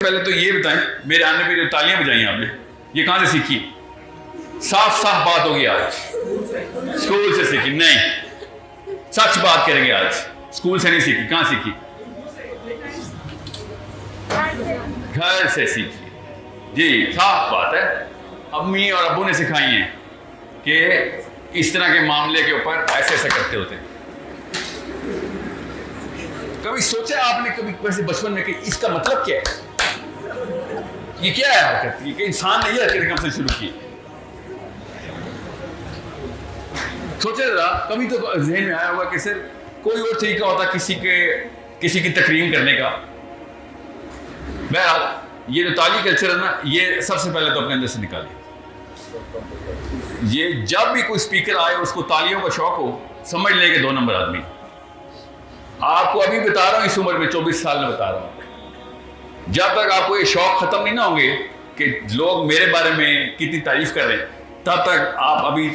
पहले तो ये बताएं, मेरे आने पे जो तालियां बजाई आपने, ये कहाँ से सीखी? साफ साफ बात होगी आज, स्कूल से सीखी नहीं, सच बात करेंगे आज, स्कूल से नहीं सीखी। कहाँ सीखी? घर से सीखी। जी साफ बात है, अम्मी और अब्बू ने सिखाई है कि इस तरह के मामले के ऊपर ऐसे ऐसे करते होते हैं। कभी सोचा आपने कभी वैसे बचपन में कि इसका मतलब क्या है, ये क्या है हरकत, ये इंसान ने ये हरकत कब से शुरू की? सोचा जरा, कभी तो जहन में आया होगा कि सर कोई और तरीका होता किसी की तकरीम करने का। बहरहाल ये जो ताली कल्चर है ना, ये सबसे पहले तो अपने अंदर से निकालिए। ये जब भी कोई स्पीकर आए उसको तालियों का शौक हो, समझ ले कि 2 नंबर आदमी। आपको अभी बता रहा हूं, इस उम्र में 24 साल में बता रहा हूं, जब तक आपको ये शौक खत्म नहीं ना होंगे कि लोग मेरे बारे में कितनी तारीफ कर रहे हैं, तब तक आप अभी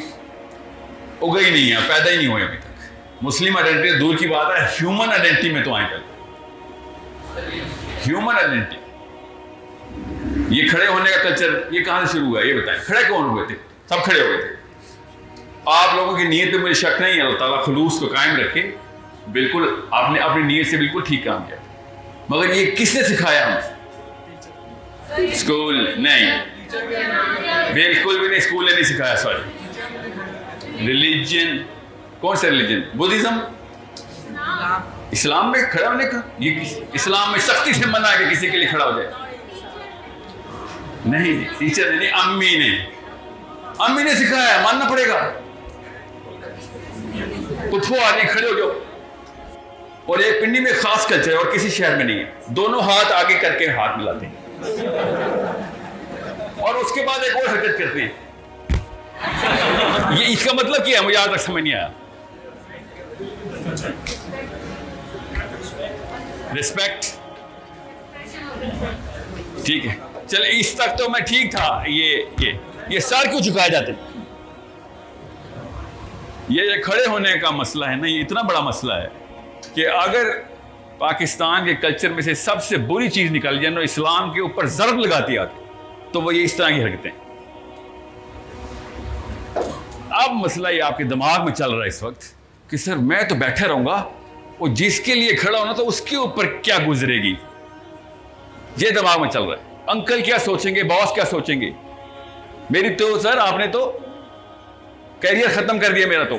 उगे ही नहीं है, पैदा ही नहीं हुए अभी तक। मुस्लिम आइडेंटिटी दूर की बात है, ह्यूमन आइडेंटिटी में तो आए पहले। ह्यूमन आइडेंटिटी, ये खड़े होने का कल्चर ये कहां से शुरू हुआ? ये बताएं, खड़े कौन हुए थे? सब खड़े हो गए थे। आप लोगों की नीयत पे मुझे शक नहीं है, अल्लाह ताला खुलूस को कायम रखे। बिल्कुल आपने अपनी नीयत से बिल्कुल ठीक काम किया, मगर ये किसने सिखाया हमें? स्कूल नहीं, बिल्कुल भी नहीं, स्कूल ने नहीं सिखाया। सॉरी, रिलीजन, कौन सा रिलीजन? बुद्धिज्म, इस्लाम में खड़ा होने का, ये इस्लाम में सख्ती से मना है कि किसी के लिए खड़ा हो जाए। नहीं, टीचर ने नहीं, अम्मी ने सिखाया, मानना पड़ेगा। उठो आगे, खड़े हो जाओ। और एक पिंडी में खास कल्चर है और किसी शहर में नहीं है, दोनों हाथ आगे करके हाथ मिलाते हैं और उसके बाद एक और हरकत करते हैं। ये इसका मतलब क्या है मुझे आज तक समझ नहीं आया। रिस्पेक्ट, ठीक है, चल इस तक तो मैं ठीक था। ये सर क्यों झुकाए जाते? ये खड़े होने का मसला है ना, ये इतना बड़ा मसला है कि अगर पाकिस्तान के कल्चर में से सबसे बुरी चीज निकल जाए ना, इस्लाम के ऊपर ज़रब लगाती आती, तो वो ये इस तरह की हरकतें। अब मसला ये आपके दिमाग में चल रहा है इस वक्त कि सर मैं तो बैठा रहूंगा और जिसके लिए खड़ा होना तो उसके ऊपर क्या गुजरेगी, ये दिमाग में चल रहा है। अंकल क्या सोचेंगे, बॉस क्या सोचेंगे। मेरी तो सर आपने तो कैरियर खत्म कर दिया मेरा तो।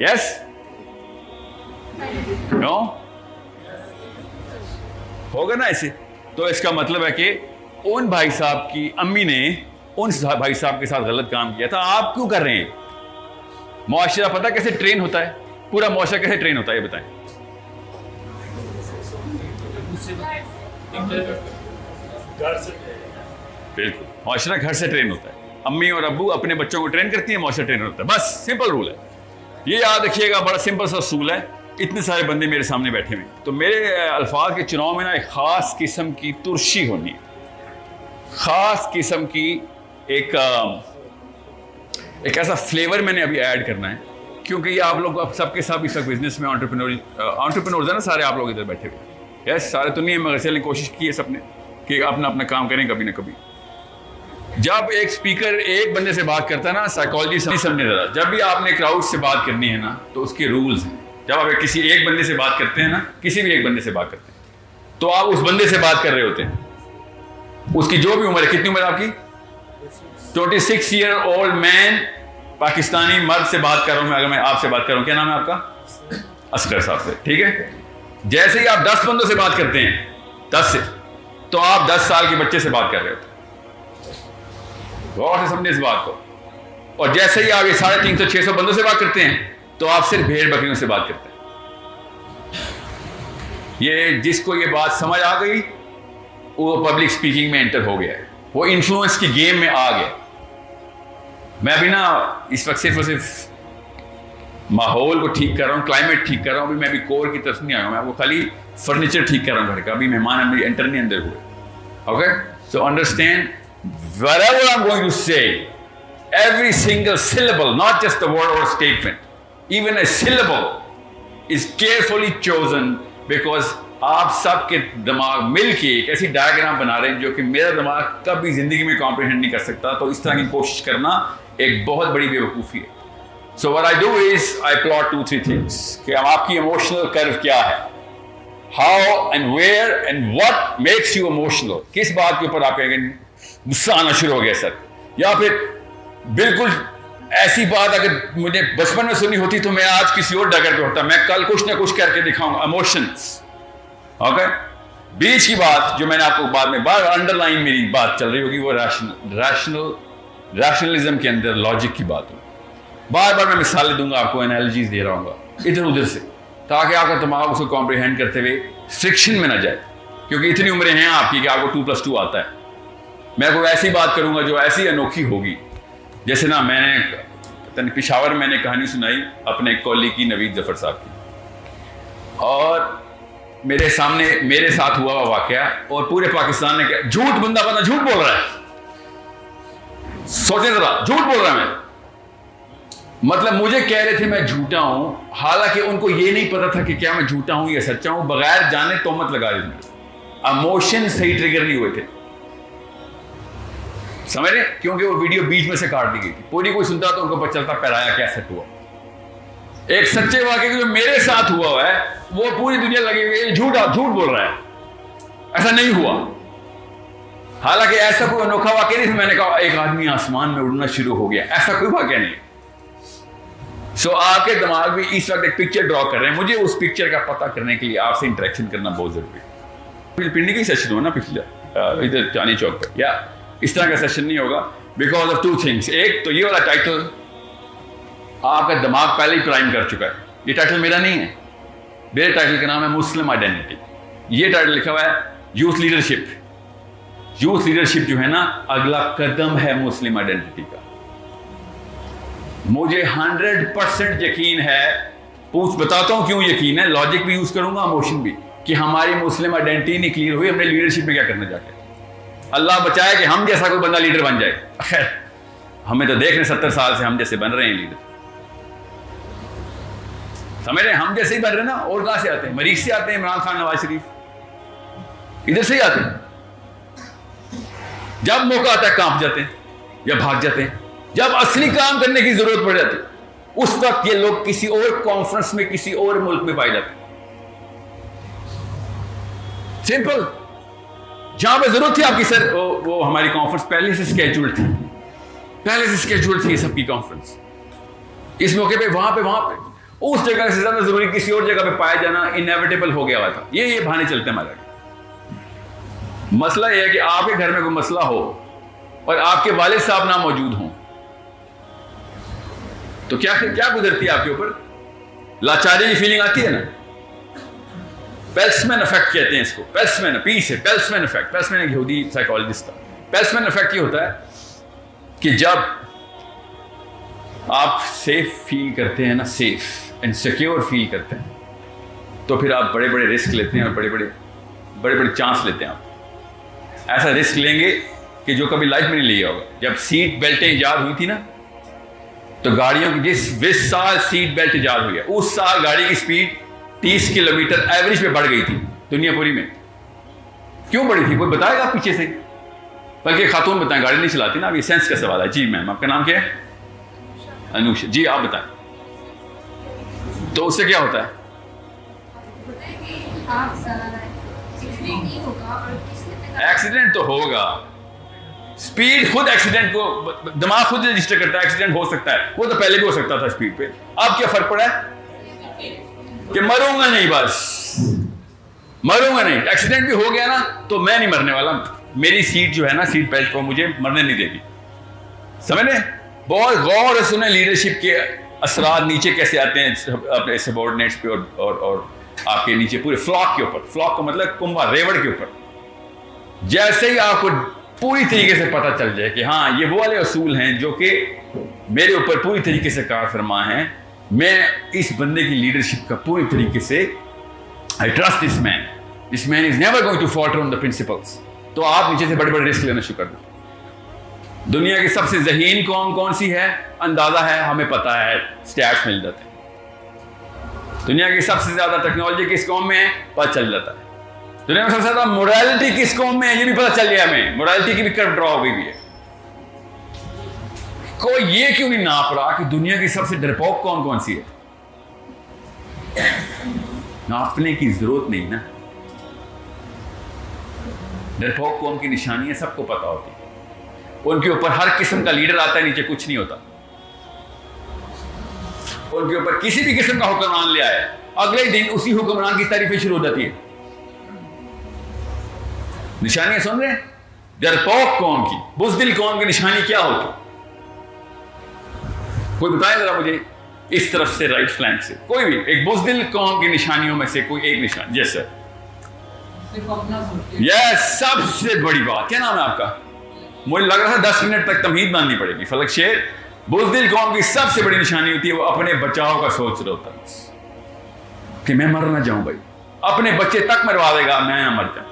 यस, नो, होगा ना ऐसे? तो इसका मतलब है कि उन भाई साहब की अम्मी ने उन भाई साहब के साथ गलत काम किया था, आप क्यों कर रहे हैं? मुआशरा पता कैसे ट्रेन होता है? पूरा मुआशरा कैसे ट्रेन होता है, ये बताएं। बिल्कुल, मुआशरा घर से ट्रेन होता है। अम्मी और अब्बू अपने बच्चों को ट्रेन करती है, मुआशरा ट्रेन होता है। बस सिंपल रूल है, ये याद रखिएगा। बड़ा सिंपल सा उसूल है। इतने सारे बंदे मेरे सामने बैठे हुए, तो मेरे अल्फाज के चुनाव में ना एक खास किस्म की तुर्शी होनी है, खास किस्म की एक ऐसा फ्लेवर मैंने अभी ऐड करना है, क्योंकि ये आप लोग सबके सब इस वक्त बिजनेस में एंटरप्रेन्योर्स है ना सारे, आप लोग इधर बैठे हुए। यस, सारे तो नहीं है मगर चलने कोशिश की है सबने कि अपना अपना काम करें कभी ना कभी। जब एक स्पीकर एक बंदे से बात करता है ना, साइकोलॉजी समझने जरा, जब भी आपने क्राउड से बात करनी है ना, तो उसके रूल्स हैं। जब आप किसी एक बंदे से बात करते हैं ना, किसी भी एक बंदे से बात करते हैं, तो आप उस बंदे से बात कर रहे होते हैं, उसकी जो भी उम्र है। कितनी उम्र है आपकी? 26 ईयर ओल्ड मैन, पाकिस्तानी मर्द से बात कर रहा हूं मैं। अगर मैं आपसे बात कर रहा हूं, क्या नाम है आपका? असगर साहब से, ठीक है। जैसे ही आप 10 बंदों से बात करते हैं, 10 से, तो आप 10 साल के बच्चे से बात कर रहे होते हैं। गौर से समझे इस बात को। और जैसे ही आप ये 350-600 बंदों से बात करते हैं, तो आप सिर्फ भेड़ बकरियों से बात करते हैं। ये जिसको ये बात समझ आ गई, वो पब्लिक स्पीकिंग में एंटर हो गया है, वो इन्फ्लुएंस की गेम में आ गया। मैं अभी ना इस वक्त सिर्फ और सिर्फ माहौल को ठीक कर रहा हूँ, क्लाइमेट ठीक कर रहा हूँ। अभी मैं अभी कोर की तरफ नहीं आया हूँ, मैं आपको खाली फर्नीचर ठीक कर रहा हूँ घर का। अभी मेहमान अभी एंटर नहीं अंदर हुए। Okay, so understand, whatever I'm going to say, every single syllable, not just the word or statement, even a syllable is carefully chosen, because आप सबके दिमाग मिलके एक ऐसी डायग्राम बना रहे हैं जो कि मेरा दिमाग कभी जिंदगी में कॉम्प्रिहेंड नहीं कर सकता, तो इस तरह की कोशिश करना एक बहुत बड़ी बेवकूफ़ी है। So what I do is I plot 2-3 things कि हम आपकी इमोशनल कर्व क्या है, how and where and what makes you emotional, किस बात के ऊपर आप कहेंगे गुस्सा आना शुरू हो गया सर, या फिर बिल्कुल ऐसी बात अगर मुझे बचपन में सुनी होती तो मैं आज किसी और डगर पे होता, मैं कल कुछ ना कुछ करके दिखाऊंगा। Emotions, okay. बीच की बात जो मैंने आपको बाद में बार अंडरलाइन मेरी बात चल रही होगी वो रैशनलिज्म के अंदर लॉजिक की बात होगी। बार बार मैं मिसालें दूंगा आपको, एनालॉजीज दे रहा हूँ इधर उधर से, ताकि आपका दिमाग उसको कॉम्प्रिहेंड करते हुए फ्रिक्शन में ना जाए, क्योंकि इतनी उम्रें हैं आपकी कि आपको 2+2 आता है। मैं कोई ऐसी बात करूंगा जो ऐसी अनोखी होगी, जैसे ना मैंने पेशावर में मैंने कहानी सुनाई अपने कॉली की नवीद जफर साहब की, और मेरे सामने मेरे साथ हुआ वाकया, और पूरे पाकिस्तान ने क्या झूठ बंदा झूठ बोल रहा है, सोचे जरा झूठ बोल रहा है मैं, मतलब मुझे कह रहे थे मैं झूठा हूं, हालांकि उनको ये नहीं पता था कि क्या मैं झूठा हूं या सच्चा हूं, बगैर जाने तोहमत लगा रहे थे। इमोशन सही ट्रिगर नहीं हुए थे, समझ रहे, क्योंकि वो वीडियो बीच में से काट दी गई थी, पूरी कोई सुनता तो उनको पता चलता पहराया क्या सेट हुआ। एक सच्चे वाकये जो मेरे साथ हुआ है वो पूरी दुनिया लगी हुई है झूठ बोल रहा है, ऐसा नहीं हुआ। हालांकि ऐसा कोई अनोखा वाकया नहीं, मैंने कहा एक आदमी आसमान में उड़ना शुरू हो गया, ऐसा कोई वाकया नहीं। सो आपके दिमाग में इस वक्त एक पिक्चर ड्रॉ कर रहे हैं, मुझे उस पिक्चर का पता करने के लिए आपसे इंटरेक्शन करना बहुत जरूरी है। पिंडी का सेशन हो ना पिछले इधर चांदनी चौक पर, या इस तरह का सेशन नहीं होगा बिकॉज ऑफ 2 थिंग्स। एक तो ये वाला टाइटल आपका दिमाग पहले ही प्राइम कर चुका है, ये टाइटल मेरा नहीं है, मेरे टाइटल का नाम है मुस्लिम आइडेंटिटी। ये टाइटल लिखा हुआ है यूथ लीडरशिप। यूथ लीडरशिप जो है ना अगला कदम है मुस्लिम आइडेंटिटी का। मुझे 100% यकीन है, बताता हूं क्यों यकीन है, लॉजिक भी यूज करूंगा, इमोशन भी, कि हमारी मुस्लिम आइडेंटिटी नहीं क्लियर हुई, हमने लीडरशिप में क्या करना जाके। अल्लाह बचाए कि हम जैसा कोई बंदा लीडर बन जाए। खैर हमें तो देख रहे 70 साल से हम जैसे बन रहे हैं लीडर, समझ रहे हैं, हम जैसे ही बन रहे हैं ना। और कहां से आते हैं, मरीज से आते हैं, इमरान खान नवाज शरीफ इधर से ही आते हैं। जब मौका आता है कांप जाते हैं या भाग जाते हैं, जब असली काम करने की जरूरत पड़ जाती है उस वक्त ये लोग किसी और कॉन्फ्रेंस में किसी और मुल्क में पाए जाते हैं। सिंपल, जहां पे जरूरत थी आपकी सर, वो हमारी कॉन्फ्रेंस पहले से स्केड्यूल्ड थी, सबकी कॉन्फ्रेंस इस मौके पे वहां पे उस जगह से ज्यादा जरूरी किसी और जगह पे पाया जाना इनएविटेबल हो गया हुआ था। ये बहाने चलते हैं हमारे। मसला यह है कि आपके घर में कोई मसला हो और आपके वालिद साहब ना मौजूद हों तो क्या गुजरती है आपके ऊपर, लाचारी की फीलिंग आती है ना। पेल्समैन इफेक्ट कहते हैं इसको, पेल्समैन पीस है, पेल्समैन इफेक्ट। पेल्समैन एक यहूदी साइकोलॉजिस्ट था। पेल्समैन इफेक्ट ये होता है कि जब आप सेफ फील करते हैं ना, सेफ एंड सिक्योर फील करते हैं, तो फिर आप बड़े बड़े रिस्क लेते हैं और बड़े बड़े चांस लेते हैं। आप ऐसा रिस्क लेंगे कि जो कभी लाइफ में नहीं लिया होगा। जब सीट बेल्टें ईजाद हुई थी ना, तो गाड़ियों की जिस साल सीट बेल्ट ईजाद हुई है उस साल गाड़ी की स्पीड 30 किलोमीटर एवरेज पे बढ़ गई थी दुनिया पूरी में। क्यों बढ़ी थी कोई बताएगा पीछे से, बल्कि खातून बताएं, गाड़ी नहीं चलाती ना। अब ये सेंस का सवाल है। जी मैम, आपका नाम क्या है? अनुषा जी, आप बताएं। तो उससे क्या होता है? एक्सीडेंट तो होगा, स्पीड खुद एक्सीडेंट को दिमाग खुद रजिस्टर करता है, एक्सीडेंट हो सकता है, वो तो पहले भी हो सकता था स्पीड पे। अब क्या फर्क पड़ा है कि मरूंगा नहीं, बस मरूंगा नहीं। एक्सीडेंट भी हो गया ना तो मैं नहीं मरने वाला, मेरी सीट जो है ना, सीट बेल्ट को मुझे मरने नहीं देगी। समझे? बहुत गौर से सुने लीडरशिप के असरात नीचे कैसे आते हैं अपने सबॉर्डिनेट्स पे और आपके नीचे पूरे फ्लॉक के ऊपर। फ्लॉक का मतलब कुंभा, रेवड़ के ऊपर। जैसे ही आपको पूरी तरीके से पता चल जाए कि हाँ ये वो वाले असूल हैं जो कि मेरे ऊपर पूरी तरीके से कार फरमा हैं, मैं इस बंदे की लीडरशिप का पूरी तरीके से I trust this man is never going to falter on the principles, तो आप नीचे से बड़े बड़े रिस्क लेना शुरू कर दो। दुनिया की सबसे ज़हीन कौम कौन सी है? अंदाजा है, हमें पता है, स्टैट्स मिल जाते हैं। दुनिया की सबसे ज्यादा टेक्नोलॉजी किस कौम में है? पता चल जाता है। दुनिया में सबसे ज्यादा मोरालिटी किस कौम में है ये भी पता चल गया हमें। मोरालिटी की भी कर्व ड्रॉ हो गई है। कोई ये क्यों नहीं नाप रहा कि दुनिया की सबसे डरपोक कौन कौन सी है? नापने की जरूरत नहीं ना। डरपोक कौम की निशानियां सबको पता होती है। उनके ऊपर हर किस्म का लीडर आता है, नीचे कुछ नहीं होता। उनके ऊपर किसी भी किस्म का हुक्मरान ले आए, अगले दिन उसी हुक्मरान की तारीफें शुरू हो जाती है। निशानियां सुन रहे हैं? डरपोक कौम की, बुज़दिल कौम की निशानी क्या होती? कोई बताए जरा मुझे इस तरफ से, राइट फ्लैंक से, कोई भी एक बुज़दिल कौम की निशानियों में से कोई एक निशान। यस सर, यस, सबसे बड़ी बात। क्या नाम है आपका? मुझे लग रहा था 10 मिनट तक तमहीद बांधनी पड़ेगी। फलक शेर, बुज़दिल कौम की सबसे बड़ी निशानी होती है वो अपने बचाव का सोच रहा होता है कि मैं मर ना जाऊं भाई। अपने बच्चे तक मरवा देगा, मैं ना मर जाऊं।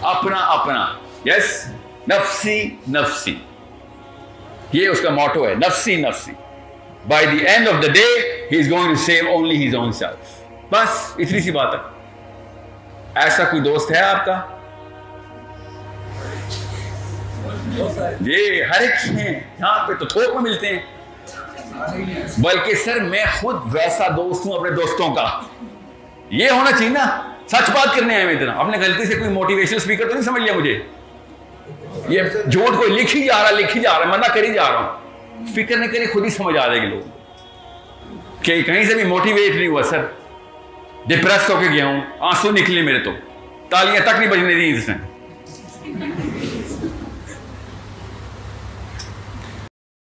अपना अपना, यस, नफ्सी नफ्सी, ये उसका मोटो है, नफ्सी नफ्सी। By the end of the day he is going to save only his own self. बस इतनी सी बात है। ऐसा कोई दोस्त है आपका? ये हर एक हैं, यहां पे तो थोक में मिलते हैं। बल्कि सर मैं खुद वैसा दोस्त हूं अपने दोस्तों का। ये होना चाहिए ना, सच बात करने आए मैं इतना। आपने गलती से कोई मोटिवेशनल स्पीकर तो नहीं समझ लिया मुझे? ये जोड़ कोई लिख ही जा रहा, मना कर ही जा रहा हूं। फिक्र नहीं करिए, खुद ही समझ आ जाएगी लोग कि कहीं से भी मोटिवेट नहीं हुआ सर। डिप्रेस होके गया हूं, आंसू निकले मेरे तो, तालियां तक नहीं बजने दी इसने।